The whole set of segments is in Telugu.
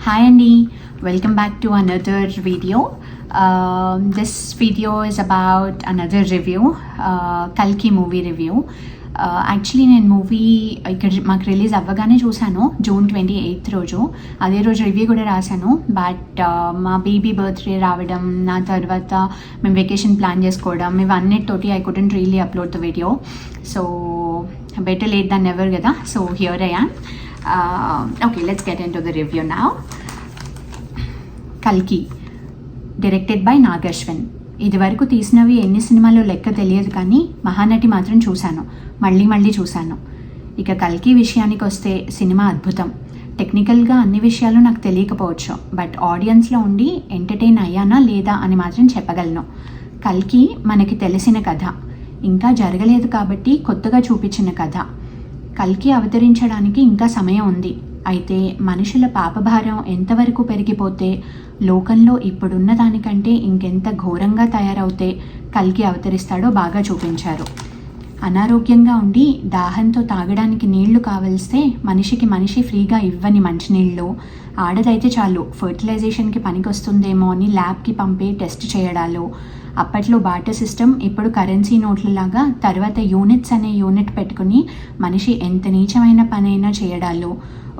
Hi Andy, welcome back to another video. This video is about another review, Kalki movie review. Actually నేను మూవీ ఇక్కడ మాకు రిలీజ్ అవ్వగానే చూశాను June 28th రోజు. అదే రోజు రివ్యూ కూడా రాశాను. బట్ మా బేబీ బర్త్డే రావడం, నా తర్వాత మేము వెకేషన్ ప్లాన్ చేసుకోవడం, ఇవన్నిటితోటి I couldn't really upload the video. So better late than ever కదా. So here I am. Okay, let's get into the review now. కల్కి, డైరెక్టెడ్ బై నాగ్ అశ్విన్. ఇది వరకు తీసినవి ఎన్ని సినిమాలు లెక్క తెలియదు, కానీ మహానటి మాత్రం చూశాను, మళ్ళీ చూశాను. ఇక కల్కి విషయానికి వస్తే సినిమా అద్భుతం. టెక్నికల్గా అన్ని విషయాలు నాకు తెలియకపోవచ్చు, బట్ ఆడియన్స్లో ఉండి ఎంటర్టైన్ అయ్యానా లేదా అని మాత్రం చెప్పగలను. కల్కి మనకి తెలిసిన కథ, ఇంకా జరగలేదు కాబట్టి కొత్తగా చూపించిన కథ. కల్కి అవతరించడానికి ఇంకా సమయం ఉంది. అయితే మనుషుల పాపభారం ఎంతవరకు పెరిగిపోతే లోకంలో ఇప్పుడున్న దానికంటే ఇంకెంత ఘోరంగా తయారవుతే కల్కి అవతరిస్తాడో బాగా చూపించారు. అనారోగ్యంగా ఉండి దాహంతో తాగడానికి నీళ్లు కావలిస్తే మనిషి ఫ్రీగా ఇవ్వని మంచినీళ్ళు, ఆడదైతే చాలు ఫర్టిలైజేషన్కి పనికొస్తుందేమో అని ల్యాబ్కి పంపి టెస్ట్ చేయడాలు. అప్పట్లో బాటర్ సిస్టమ్, ఇప్పుడు కరెన్సీ నోట్లలాగా, తర్వాత యూనిట్స్ అనే యూనిట్ పెట్టుకుని మనిషి ఎంత నీచమైన పనైనా చేయడాలు.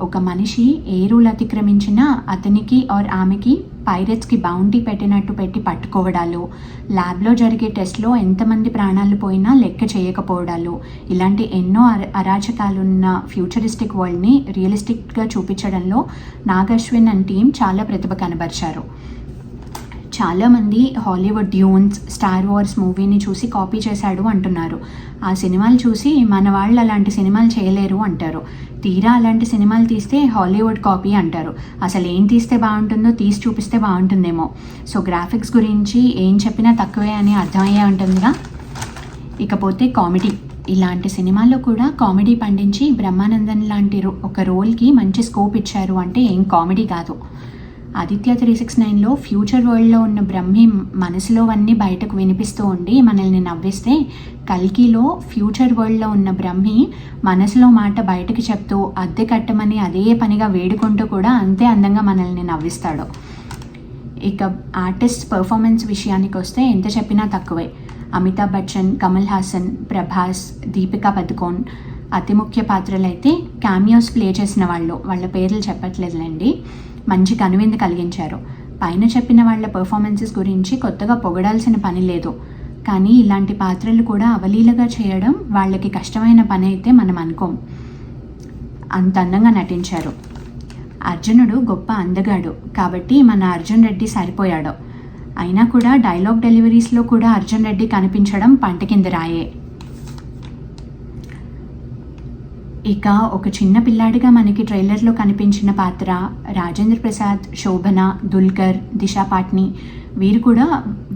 ఒక మనిషి ఏ రూల్ అతిక్రమించినా అతనికి ఆర్ ఆమెకి పైరెట్స్కి బౌంటీ పెట్టినట్టు పెట్టి పట్టుకోవడాలు. ల్యాబ్లో జరిగే టెస్ట్లో ఎంతమంది ప్రాణాలు పోయినా లెక్క చేయకపోవడాలు. ఇలాంటి ఎన్నో అరాచకాలున్న ఫ్యూచరిస్టిక్ వరల్డ్ని రియలిస్టిక్గా చూపించడంలో నాగ్ అశ్విన్ అండ్ టీం చాలా ప్రతిభ కనబరిచారు. చాలామంది హాలీవుడ్ డ్యూన్స్, స్టార్ వార్స్ మూవీని చూసి కాపీ చేశాడు అంటున్నారు. ఆ సినిమాలు చూసి మన వాళ్ళు అలాంటి సినిమాలు చేయలేరు అంటారు. తీరా అలాంటి సినిమాలు తీస్తే హాలీవుడ్ కాపీ అంటారు. అసలు ఏం తీస్తే బాగుంటుందో తీసి చూపిస్తే బాగుంటుందేమో. సో గ్రాఫిక్స్ గురించి ఏం చెప్పినా తక్కువే అని అర్థమయ్యే ఉంటుందిగా. ఇకపోతే కామెడీ. ఇలాంటి సినిమాల్లో కూడా కామెడీ పండించి బ్రహ్మానందన్ లాంటి ఒక రోల్కి మంచి స్కోప్ ఇచ్చారు అంటే ఏం కామెడీ కాదు. ఆదిత్య 369లో ఫ్యూచర్ వరల్డ్లో ఉన్న బ్రహ్మి మనసులోవన్నీ బయటకు వినిపిస్తూ ఉండి మనల్ని నవ్విస్తే, కల్కిలో ఫ్యూచర్ వరల్డ్లో ఉన్న బ్రహ్మి మనసులో మాట బయటకు చెప్తూ అద్దె కట్టమని అదే పనిగా వేడుకుంటూ కూడా అంతే అందంగా మనల్ని నవ్విస్తాడు. ఇక ఆర్టిస్ట్ పర్ఫార్మెన్స్ విషయానికి వస్తే ఎంత చెప్పినా తక్కువే. అమితాబ్ బచ్చన్, కమల్ హాసన్, ప్రభాస్, దీపికా పదుకోన్ అతి ముఖ్య పాత్రలైతే క్యామియోస్ ప్లే చేసిన వాళ్ళ పేర్లు చెప్పట్లేదులేండి, మంచి కనువిందు కలిగించారు. పైన చెప్పిన వాళ్ళ పర్ఫార్మెన్సెస్ గురించి కొత్తగా పొగడాల్సిన పని లేదు, కానీ ఇలాంటి పాత్రలు కూడా అవలీలగా చేయడం వాళ్ళకి కష్టమైన పని అయితే మనం అనుకోం. అంత అందంగా నటించారు. అర్జునుడు గొప్ప అందగాడు కాబట్టి మన అర్జున్ రెడ్డి సరిపోయాడు. అయినా కూడా డైలాగ్ డెలివరీస్లో కూడా అర్జున్ రెడ్డి కనిపించడం పంట కింద రాయే. ఇక ఒక చిన్న పిల్లాడిగా మనకి ట్రైలర్లో కనిపించిన పాత్ర రాజేంద్ర ప్రసాద్, శోభన, దుల్కర్, దిశా పాట్ని వీరు కూడా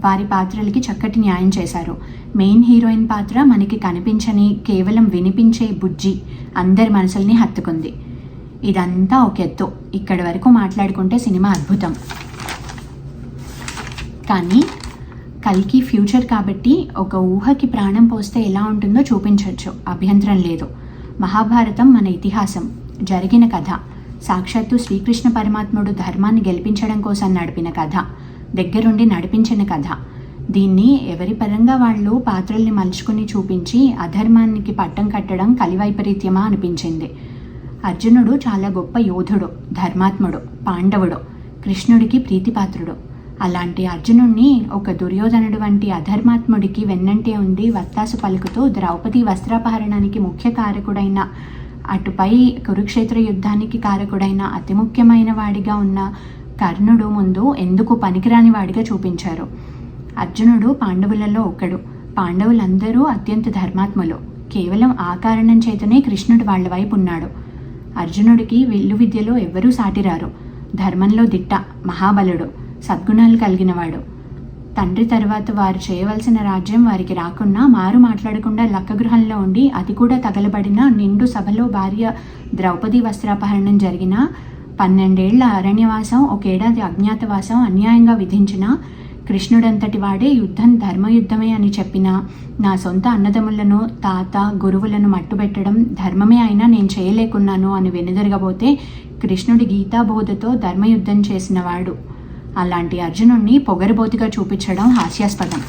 వారి పాత్రలకి చక్కటి న్యాయం చేశారు. మెయిన్ హీరోయిన్ పాత్ర మనకి కనిపించని కేవలం వినిపించే బుజ్జి అందరి మనసుల్ని హత్తుకుంది. ఇదంతా ఒక ఎత్తు. ఇక్కడి వరకు మాట్లాడుకుంటే సినిమా అద్భుతం. కానీ కల్కి ఫ్యూచర్ కాబట్టి ఒక ఊహకి ప్రాణం పోస్తే ఎలా ఉంటుందో చూపించవచ్చు, అభ్యంతరం లేదు. మహాభారతం మన ఇతిహాసం, జరిగిన కథ, సాక్షాత్తు శ్రీకృష్ణ పరమాత్ముడు ధర్మాన్ని గెలిపించడం కోసం నడిపిన కథ, దగ్గరుండి నడిపించిన కథ. దీన్ని ఎవరి పరంగా వాళ్ళు పాత్రల్ని మలుచుకుని చూపించి అధర్మానికి పట్టం కట్టడం కలివైపరీత్యమా అనిపించింది. అర్జునుడు చాలా గొప్ప యోధుడు, ధర్మాత్ముడు, పాండవుడు, కృష్ణుడికి ప్రీతిపాత్రుడు. అలాంటి అర్జునుడిని ఒక దుర్యోధనుడు వంటి అధర్మాత్ముడికి వెన్నంటే ఉండి వత్తాసు పలుకుతూ ద్రౌపది వస్త్రాపహరణానికి ముఖ్య కారకుడైన, అటుపై కురుక్షేత్ర యుద్ధానికి కారకుడైన అతి ముఖ్యమైన వాడిగా ఉన్న కర్ణుడు ముందు ఎందుకు పనికిరాని వాడిగా చూపించారు. అర్జునుడు పాండవులలో ఒకడు. పాండవులందరూ అత్యంత ధర్మాత్ములు. కేవలం ఆ కారణం చేతనే కృష్ణుడు వాళ్ళ వైపు ఉన్నాడు. అర్జునుడికి విల్లు విద్యలో ఎవ్వరూ సాటిరారు. ధర్మంలో దిట్ట, మహాబలుడు, సద్గుణాలు కలిగినవాడు. తండ్రి తర్వాత వారు చేయవలసిన రాజ్యం వారికి రాకున్నా మారు మాట్లాడకుండా లక్కగృహంలో ఉండి అది కూడా తగలబడిన నిండు సభలో భార్య ద్రౌపది వస్త్రాపహరణం జరిగిన, 12 ఏళ్ల అరణ్యవాసం, 1 ఏడాది అజ్ఞాతవాసం అన్యాయంగా విధించిన, కృష్ణుడంతటి వాడే యుద్ధం ధర్మయుద్ధమే అని చెప్పిన నా సొంత అన్నదమ్ములను, తాత, గురువులను మట్టుబెట్టడం ధర్మమే అయినా నేను చేయలేకున్నాను అని వెనుదిరగబోతే కృష్ణుడి గీతాబోధతో ధర్మయుద్ధం చేసినవాడు. అలాంటి అర్జునుడిని పొగరుబోతుగా చూపించడం హాస్యాస్పదం.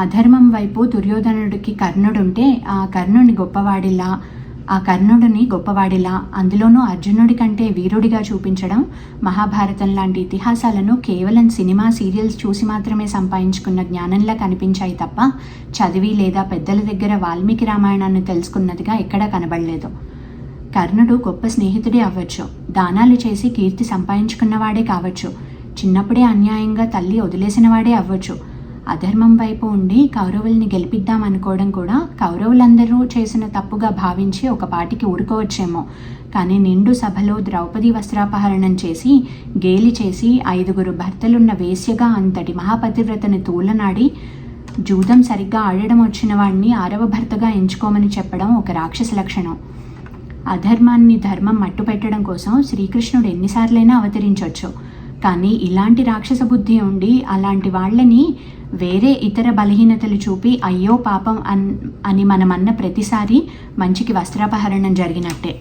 అధర్మం వైపు దుర్యోధనుడికి కర్ణుడుంటే ఆ కర్ణుడిని గొప్పవాడిలా, అందులోనూ అర్జునుడి కంటే వీరుడిగా చూపించడం మహాభారతం లాంటి ఇతిహాసాలను కేవలం సినిమా, సీరియల్స్ చూసి మాత్రమే సంపాదించుకున్న జ్ఞానంలా కనిపించాయి తప్ప చదివి లేదా పెద్దల దగ్గర వాల్మీకి రామాయణాన్ని తెలుసుకున్నదిగా ఎక్కడా కనబడలేదు. కర్ణుడు గొప్ప స్నేహితుడే అవ్వచ్చు, దానాలు చేసి కీర్తి సంపాదించుకున్నవాడే కావచ్చు, చిన్నప్పుడే అన్యాయంగా తల్లి వదిలేసినవాడే అవ్వచ్చు. అధర్మం వైపు ఉండి కౌరవుల్ని గెలిపిద్దామనుకోవడం కూడా కౌరవులందరూ చేసిన తప్పుగా భావించి ఒక పాటికి ఊరుకోవచ్చేమో, కానీ నిండు సభలో ద్రౌపది వస్త్రాపహరణం చేసి గేలి చేసి 5 భర్తలున్న వేశ్యగా అంతటి మహాపతివ్రతని తూలనాడి జూదం సరిగ్గా ఆడడం వచ్చిన వాడిని 6వ భర్తగా ఎంచుకోమని చెప్పడం ఒక రాక్షస లక్షణం. అధర్మాన్ని ధర్మం మట్టుపెట్టడం కోసం శ్రీకృష్ణుడు ఎన్నిసార్లైనా అవతరించవచ్చు, కానీ ఇలాంటి రాక్షస బుద్ధి ఉండి అలాంటి వాళ్ళని వేరే ఇతర బలహీనతలు చూపి అయ్యో పాపం అని మనమన్న ప్రతిసారి మంచికి వస్త్రాపహరణం జరిగినట్టే.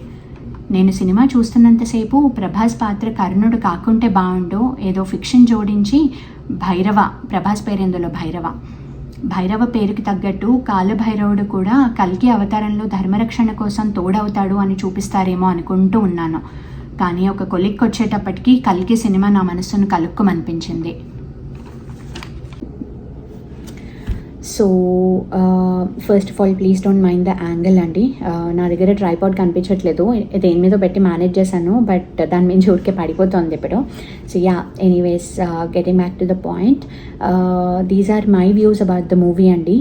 నేను సినిమా చూస్తున్నంతసేపు ప్రభాస్ పాత్ర కర్ణుడు కాకుంటే బాగుండో, ఏదో ఫిక్షన్ జోడించి ప్రభాస్ పేరేందులో భైరవ పేరుకి తగ్గట్టు కాలభైరవుడు కూడా కల్కి అవతారంలో ధర్మరక్షణ కోసం తోడవుతాడు అని చూపిస్తారేమో అనుకుంటూ ఉన్నాను. కానీ ఒక కొలిక్కి వచ్చేటప్పటికి కల్కి సినిమా నా మనస్సును కలుక్కుమనిపించింది. So first of all please don't mind the angle అండి. నా దగ్గర ట్రైపాడ్ కనిపించట్లేదు, దేని మీద పెట్టి మేనేజ్ చేశాను, బట్ దాని మీద ఊరికే పడిపోతుంది ఇప్పుడు. So yeah, anyways, getting back to the point, these are my views about the movie అండి.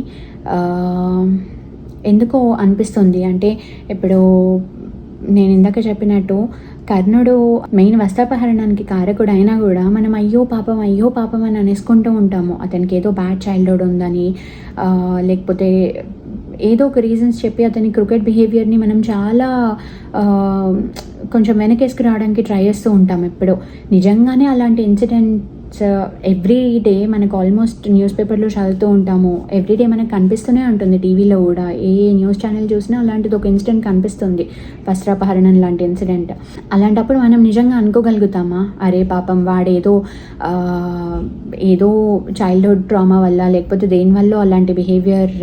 ఎందుకో అనిపిస్తుంది అంటే, ఇప్పుడు నేను ఇందాక చెప్పినట్టు కర్ణుడు మెయిన్ వస్త్రాపహరణానికి కారకుడు అయినా కూడా మనం అయ్యో పాపం అని అనేసుకుంటూ ఉంటాము. అతనికి ఏదో బ్యాడ్ చైల్డ్హుడ్ ఉందని, లేకపోతే ఏదో ఒక రీజన్స్ చెప్పి అతని క్రికెట్ బిహేవియర్ని మనం చాలా కొంచెం వెనకేసుకు రావడానికి ట్రై చేస్తూ ఉంటాం. ఎప్పుడు నిజంగానే అలాంటి ఇన్సిడెంట్స్ ఎవ్రీ డే మనకు ఆల్మోస్ట్ న్యూస్ పేపర్లో చదువుతూ ఉంటాము. ఎవ్రీడే మనకు కనిపిస్తూనే ఉంటుంది, టీవీలో కూడా ఏ న్యూస్ ఛానల్ చూసినా అలాంటిది ఒక ఇన్సిడెంట్ కనిపిస్తుంది, వస్త్రాపహరణం లాంటి ఇన్సిడెంట్. అలాంటప్పుడు మనం నిజంగా అనుకోగలుగుతామా, అరే పాపం వాడేదో ఏదో చైల్డ్హుడ్ ట్రామా వల్ల లేకపోతే దేనివల్ల అలాంటి బిహేవియర్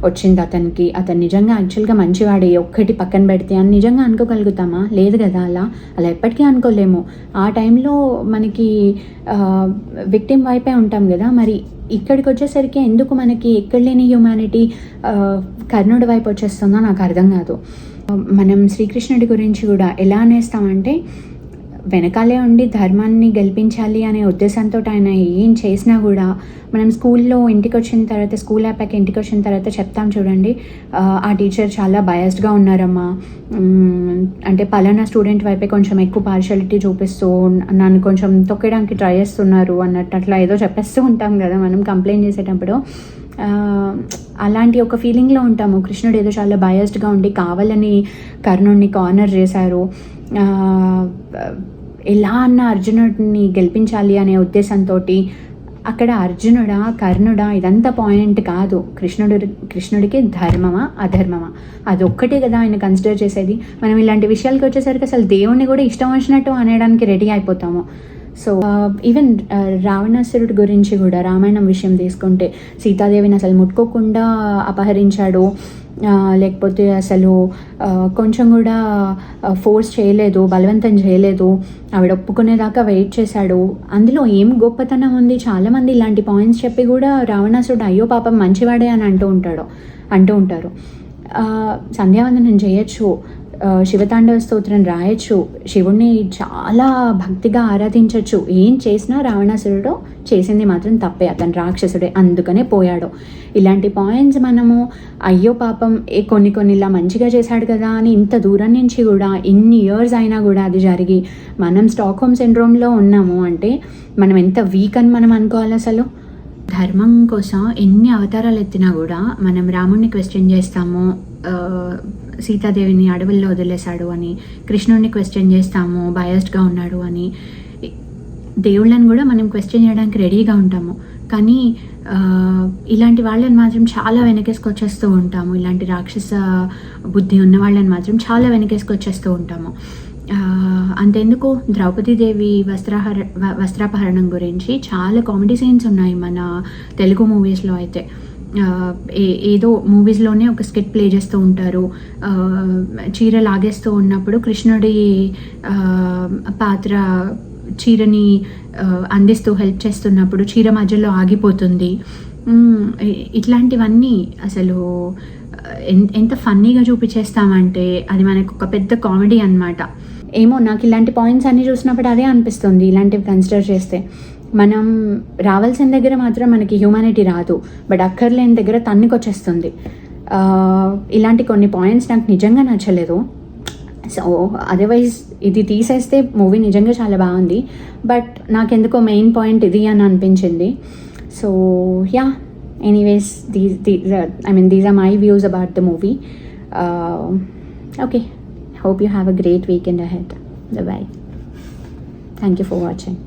వచ్చింది అతనికి, అతను నిజంగా యాక్చువల్గా మంచివాడే ఒక్కటి పక్కన పెడితే అని నిజంగా అనుకోగలుగుతామా? లేదు కదా, అలా ఎప్పటికీ అనుకోలేము. ఆ టైంలో మనకి విక్టిమ్ వైపే ఉంటాం కదా. మరి ఇక్కడికి వచ్చేసరికి ఎందుకు మనకి ఎక్కడ లేని హ్యూమానిటీ కర్ణుడి వైపు వచ్చేస్తుందో నాకు అర్థం కాదు. మనం శ్రీకృష్ణుడి గురించి కూడా ఎలా అనేస్తామంటే, వెనకాలే ఉండి ధర్మాన్ని గెలిపించాలి అనే ఉద్దేశంతో ఆయన ఏం చేసినా కూడా మనం స్కూల్లో ఇంటికి వచ్చిన తర్వాత, స్కూల్ అయిపోయాక ఇంటికి వచ్చిన తర్వాత చెప్తాం చూడండి, ఆ టీచర్ చాలా బయాస్డ్గా ఉన్నారమ్మా, అంటే పలానా స్టూడెంట్ వైపే కొంచెం ఎక్కువ పార్షాలిటీ చూపిస్తూ నన్ను కొంచెం తొక్కడానికి ట్రై చేస్తున్నారు అన్నట్టు అట్లా ఏదో చెప్పేస్తూ ఉంటాం కదా మనం కంప్లైంట్ చేసేటప్పుడు. అలాంటి ఒక ఫీలింగ్లో ఉంటాము. కృష్ణుడు ఏదో చాలా బయాస్డ్గా ఉండి కావాలని కర్ణుడిని కార్నర్ చేశారు, ఎలా అన్న అర్జునుడిని గెలిపించాలి అనే ఉద్దేశంతో. అక్కడ అర్జునుడా కర్ణుడా ఇదంతా పాయింట్ కాదు. కృష్ణుడికి ధర్మమా అధర్మమా అదొక్కటే కదా ఆయన కన్సిడర్ చేసేది. మనం ఇలాంటి విషయాలకు వచ్చేసరికి అసలు దేవుణ్ణి కూడా ఇష్టం వచ్చినట్టు అనేయడానికి రెడీ అయిపోతాము. సో ఈవెన్ రావణాసురుడి గురించి కూడా రామాయణం విషయం తీసుకుంటే, సీతాదేవిని అసలు ముట్టుకోకుండా అపహరించాడు, లేకపోతే అసలు కొంచెం కూడా ఫోర్స్ చేయలేదు, బలవంతం చేయలేదు, ఆవిడ ఒప్పుకునేదాకా వెయిట్ చేశాడు. అందులో ఏం గొప్పతనం ఉంది? చాలామంది ఇలాంటి పాయింట్స్ చెప్పి కూడా రావణాసురుడు అయ్యో పాపం మంచివాడే అని అంటూ ఉంటారు. సంధ్యావందనం చేయొచ్చు, శివతాండవ స్తోత్రం రాయొచ్చు, శివుణ్ణి చాలా భక్తిగా ఆరాధించవచ్చు. ఏం చేసినా రావణాసురుడు చేసింది మాత్రం తప్పే, అతను రాక్షసుడే, అందుకనే పోయాడు. ఇలాంటి పాయింట్స్ మనము అయ్యో పాపం కొన్ని ఇలా మంచిగా చేశాడు కదా అని ఇంత దూరం నుంచి కూడా ఇన్ని ఇయర్స్ అయినా కూడా అది జరిగి మనం స్టాక్హోమ్ సిండ్రోమ్లో ఉన్నాము అంటే మనం ఎంత వీక్ అని మనం అనుకోవాలి. అసలు ధర్మం కోసం ఎన్ని అవతారాలు ఎత్తినా కూడా మనం రాముడిని క్వశ్చన్ చేస్తాము, సీతాదేవిని అడవుల్లో వదిలేశాడు అని, కృష్ణుడిని క్వశ్చన్ చేస్తాము, బయాస్డ్గా ఉన్నాడు అని. దేవుళ్ళని కూడా మనం క్వశ్చన్ చేయడానికి రెడీగా ఉంటాము, కానీ ఇలాంటి వాళ్ళని మాత్రం చాలా వెనకేసుకొచ్చేస్తూ ఉంటాము. ఇలాంటి రాక్షస బుద్ధి ఉన్న వాళ్ళని మాత్రం చాలా వెనకేసుకొచ్చేస్తూ ఉంటాము. అంతెందుకు, ద్రౌపదీదేవి వస్త్రాపహరణం గురించి చాలా కామెడీ సీన్స్ ఉన్నాయి మన తెలుగు మూవీస్లో అయితే. ఏదో మూవీస్లోనే ఒక స్కిట్ ప్లే చేస్తూ ఉంటారు. చీర లాగేస్తూ ఉన్నప్పుడు కృష్ణుడి పాత్ర చీరని అందిస్తూ హెల్ప్ చేస్తున్నప్పుడు చీర మధ్యలో ఆగిపోతుంది. ఇట్లాంటివన్నీ అసలు ఎంత ఫన్నీగా చూపించేస్తామంటే అది మనకు ఒక పెద్ద కామెడీ అన్నమాట. ఏమో నాకు ఇలాంటి పాయింట్స్ అన్నీ చూసినప్పుడు అదే అనిపిస్తుంది. ఇలాంటివి కన్సిడర్ చేస్తే మనం రావాల్సిన దగ్గర మాత్రం మనకి హ్యూమానిటీ రాదు, బట్ అక్కర్లేని దగ్గర తన్నుకొచ్చేస్తుంది. ఇలాంటి కొన్ని పాయింట్స్ నాకు నిజంగా నచ్చలేదు. సో అదర్వైజ్ ఇది తీసేస్తే మూవీ నిజంగా చాలా బాగుంది, బట్ నాకెందుకో మెయిన్ పాయింట్ ఇది అని అనిపించింది. So yeah, anyways these are my views about the movie. Okay, hope you have a great weekend ahead. Bye bye. Thank you for watching.